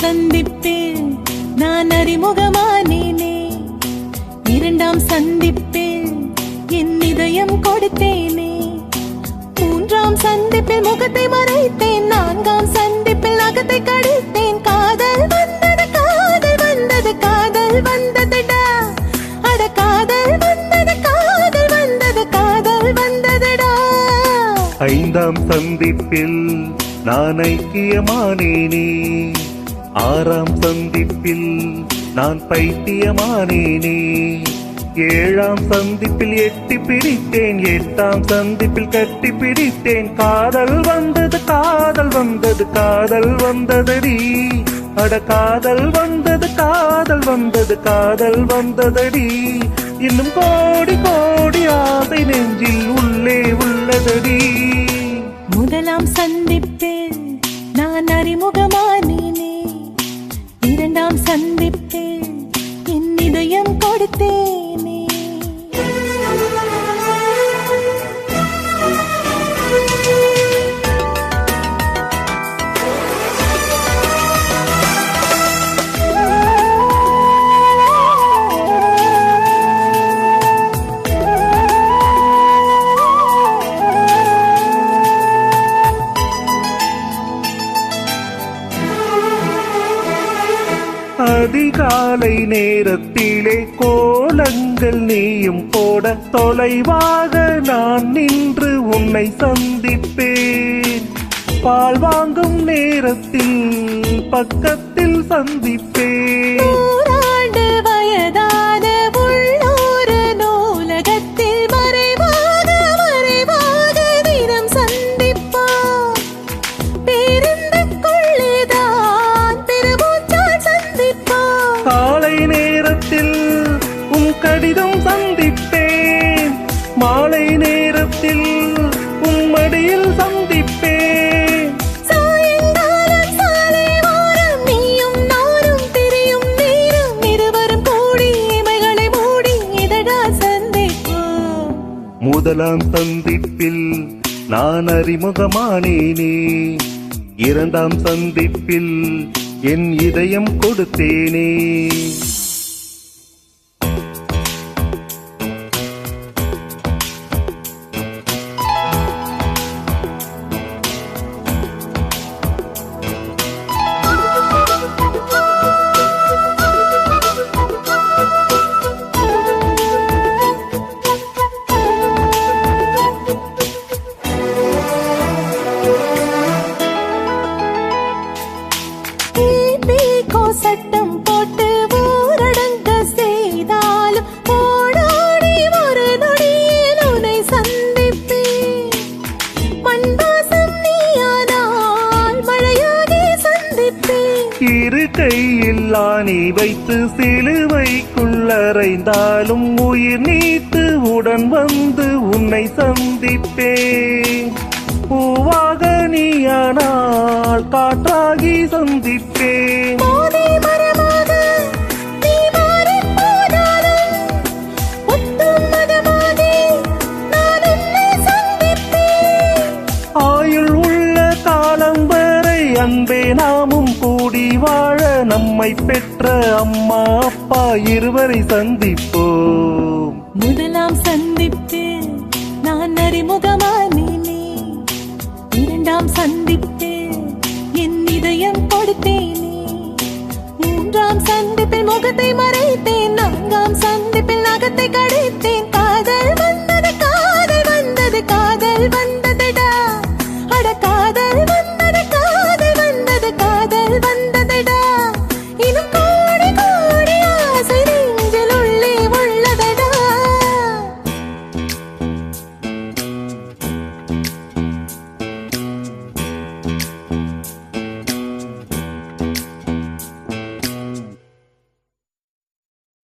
சந்திப்பில் நான் அறிமுகமானேனே, இரண்டாம் சந்திப்பில் என் இதயம் கொடுத்தேனே, மூன்றாம் சந்திப்பில் முகத்தை மறைத்தேன், நான்காம் சந்திப்பில் அகத்தை கடித்தேன். காதல் வந்தது காதல் வந்தது காதல் வந்ததுடா, அட காதல் வந்தது காதல் வந்தது காதல் வந்ததுடா. ஐந்தாம் சந்திப்பில் நான் ஐக்கியமானேனே, ஆறாம் சந்திப்பில் நான் பைத்தியமானேனே, ஏழாம் சந்திப்பில் எட்டி பிடித்தேன், எட்டாம் சந்திப்பில் கட்டி பிடித்தேன். காதல் வந்தது காதல் வந்தது காதல் வந்ததடி, அட காதல் வந்தது காதல் வந்தது காதல் வந்ததடி. இன்னும் கோடி கோடி ஆசை நெஞ்சில் உள்ளே உள்ளதடி. முதலாம் சந்திப்பில் நான் அறிமுகமானேனே, இரண்டாம் சந்திப்பில் என் இதயம் கொடுத்தேனே. அதிகாலை நேரத்திலே கோலங்கள் நீயும் போட, தொலைவாக நான் நின்று உன்னை சந்திப்பேன். பால் வாங்கும் நேரத்தில் பக்கத்தில் சந்திப்பேன். நூறாண்டு வயதான உள்ளூர் நூலகத்தில் மறைவாக மறைவாக தினம் சந்திப்போம். பேருந்துக்குள்ளேதான் பெருமூச்சால் சந்திப்போம். காலை நேரத்தில் உன் கடிதம் சந்திப்பேன், மாலை நேரத்தில் உன் மடியில் சந்திப்பேன். சாயங்காலம் சாலை ஓரம் நீயும் நானும் திரியும் நேரம், இருவரும் கூடி இமைகளை மூடி இதழா சந்திப்போம். முதலாம் சந்திப்பில் நான் அறிமுகமானேனே, இரண்டாம் சந்திப்பில் என் இதயம் கொடுத்தேனே. சட்டம் போட்டு ஊரடங்க செய்தாலும் ஓடோடி ஒரு நொடியில் உன்னை சந்திப்பேன். மண்வாசம் நீயானால் மழையாகி சந்திப்பேன். இரு கையில் ஆணி வைத்து சிலுவைக்குள்ளறைந்தாலும் உயிர் நீத்து உடன் வந்து உன்னை சந்திப்பேன். பூவாக நீயானால் காற்றாகி சந்திப்பேன். மோதி மரமாக நீ மாறிப் போனாலும் முத்தும் மதமாகி நான் உன்னை சந்திப்பேன். ஆயுள் உள்ள காலம் வரை அன்பே நாமும் கூடி வாழ, நம்மை பெற்ற அம்மா அப்பா இருவரை சந்திப்போம். முதலாம் சந்திப்பில் நான் அறிமுகமானேனே, இரண்டாம் சந்திப்பில் என் இதயம் கொடுத்தேனே, மூன்றாம் சந்திப்பில் முகத்தை மறைத்தேன், நான்காம் சந்திப்பில் அகத்தை கடித்தேன்.